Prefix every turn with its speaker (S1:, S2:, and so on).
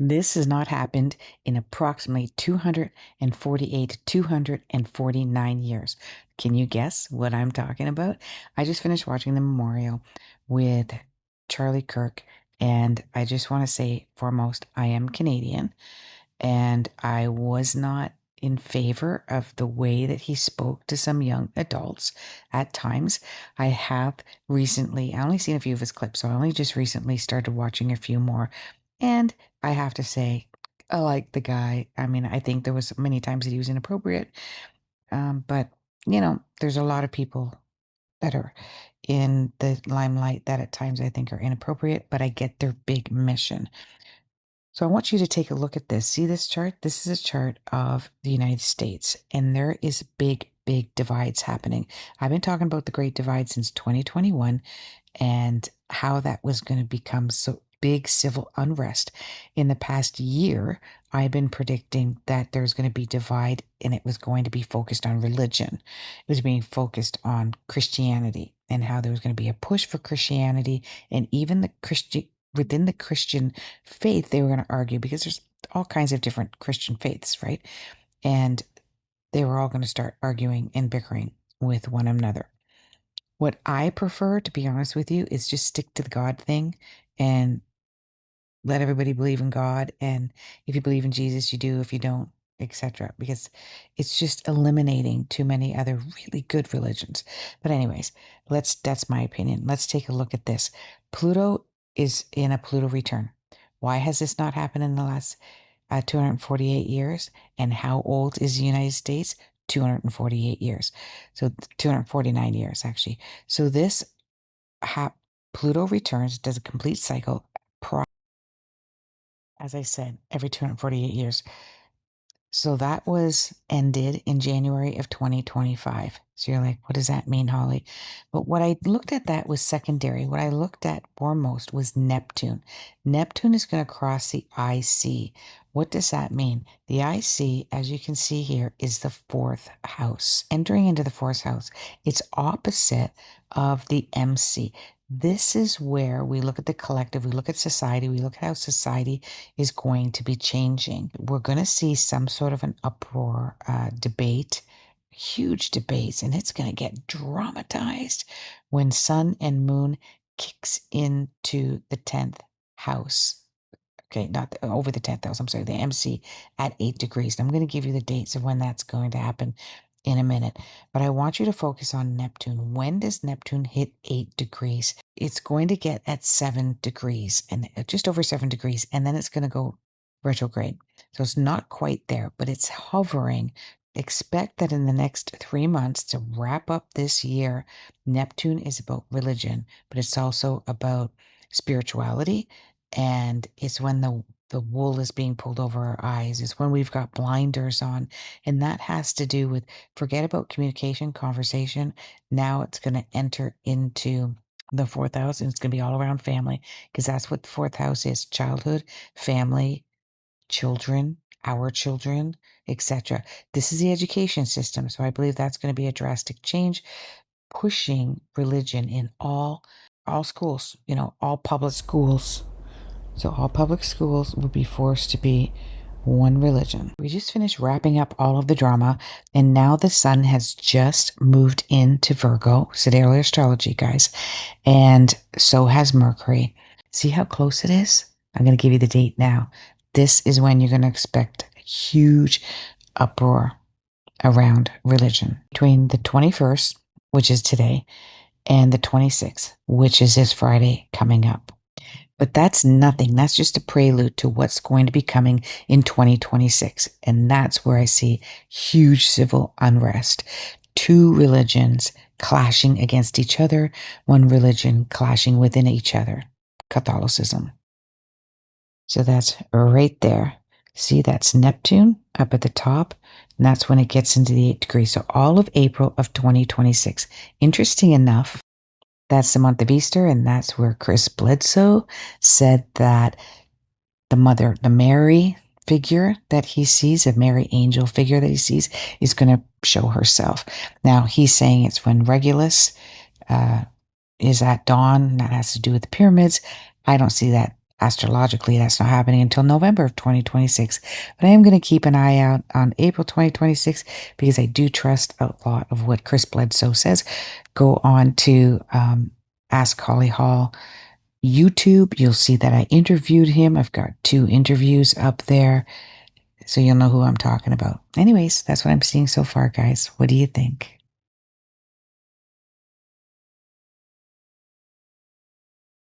S1: This has not happened in approximately 248 to 249 years. Can you guess what I'm talking about? I just finished watching the memorial with Charlie Kirk, and I just want to say, foremost, I am Canadian, and I was not in favor of the way that he spoke to some young adults at times. I have recently, I only seen a few of his clips, so I only just recently started watching a few more. And I have to say, I like the guy. I mean, I think there was many times that he was inappropriate. But there's a lot of people that are in the limelight that at times I think are inappropriate, but I get their big mission. So I want you to take a look at this. See this chart? This is a chart of the United States, and there is big, big divides happening. I've been talking about the Great Divide since 2021 and how that was going to become so big civil unrest. In the past year, I've been predicting that there's going to be divide and it was going to be focused on religion. It was being focused on Christianity and how there was going to be a push for Christianity, and even the Christian within the Christian faith, they were going to argue because there's all kinds of different Christian faiths, right? And they were all going to start arguing and bickering with one another. What I prefer, to be honest with you, is just stick to the God thing and let everybody believe in God. And if you believe in Jesus, you do. If you don't, etc. Because it's just eliminating too many other really good religions. But anyways, that's my opinion. Let's take a look at this. Pluto is in a Pluto return. Why has this not happened in the last 248 years? And how old is the United States? 248 years. So 249 years, actually. So this Pluto returns, does a complete cycle, as I said, every 248 years. So that was ended in January of 2025. So you're like, what does that mean, Holly? But what I looked at that was secondary. What I looked at foremost was Neptune. Neptune is going to cross the IC. What does that mean? The IC, as you can see here, is the fourth house. Entering into the fourth house, it's opposite of the MC. This is where we look at the collective, we look at society, we look at how society is going to be changing. We're going to see some sort of an uproar, debate, huge debates, and it's going to get dramatized when Sun and Moon kicks into the 10th house. Okay, not over the 10th house, I'm sorry, the MC at 8 degrees. I'm going to give you the dates of when that's going to happen in a minute. But I want you to focus on Neptune. When does Neptune hit 8 degrees? It's going to get at 7 degrees and just over 7 degrees, and then it's going to go retrograde. So it's not quite there, but it's hovering. Expect that in the next 3 months to wrap up this year, Neptune is about religion, but it's also about spirituality. And it's when the wool is being pulled over our eyes. It's when we've got blinders on. And that has to do with forget about communication, conversation. Now it's going to enter into the fourth house, and it's going to be all around family, because that's what the fourth house is: childhood, family, children, our children, etc. This is the education system. So I believe that's going to be a drastic change, pushing religion in all schools, all public schools. So all public schools would be forced to be one religion. We just finished wrapping up all of the drama, and now the sun has just moved into Virgo, sidereal astrology, guys, and so has Mercury. See how close it is? I'm going to give you the date now. This is when you're going to expect a huge uproar around religion. Between the 21st, which is today, and the 26th, which is this Friday coming up. But that's nothing. That's just a prelude to what's going to be coming in 2026. And that's where I see huge civil unrest. Two religions clashing against each other, one religion clashing within each other. Catholicism. So that's right there. See, that's Neptune up at the top. And that's when it gets into the 8 degrees. So all of April of 2026. Interesting enough, that's the month of Easter, and that's where Chris Bledsoe said that the Mary figure that he sees, a Mary angel figure that he sees, is going to show herself. Now, he's saying it's when Regulus is at dawn. That has to do with the pyramids. I don't see that astrologically, that's not happening until November of 2026. But I am going to keep an eye out on April 2026 because I do trust a lot of what Chris Bledsoe says. Go on to Ask Holly Hall YouTube. You'll see that I interviewed him. I've got 2 interviews up there, so you'll know who I'm talking about. Anyways, that's what I'm seeing so far, guys. What do you think?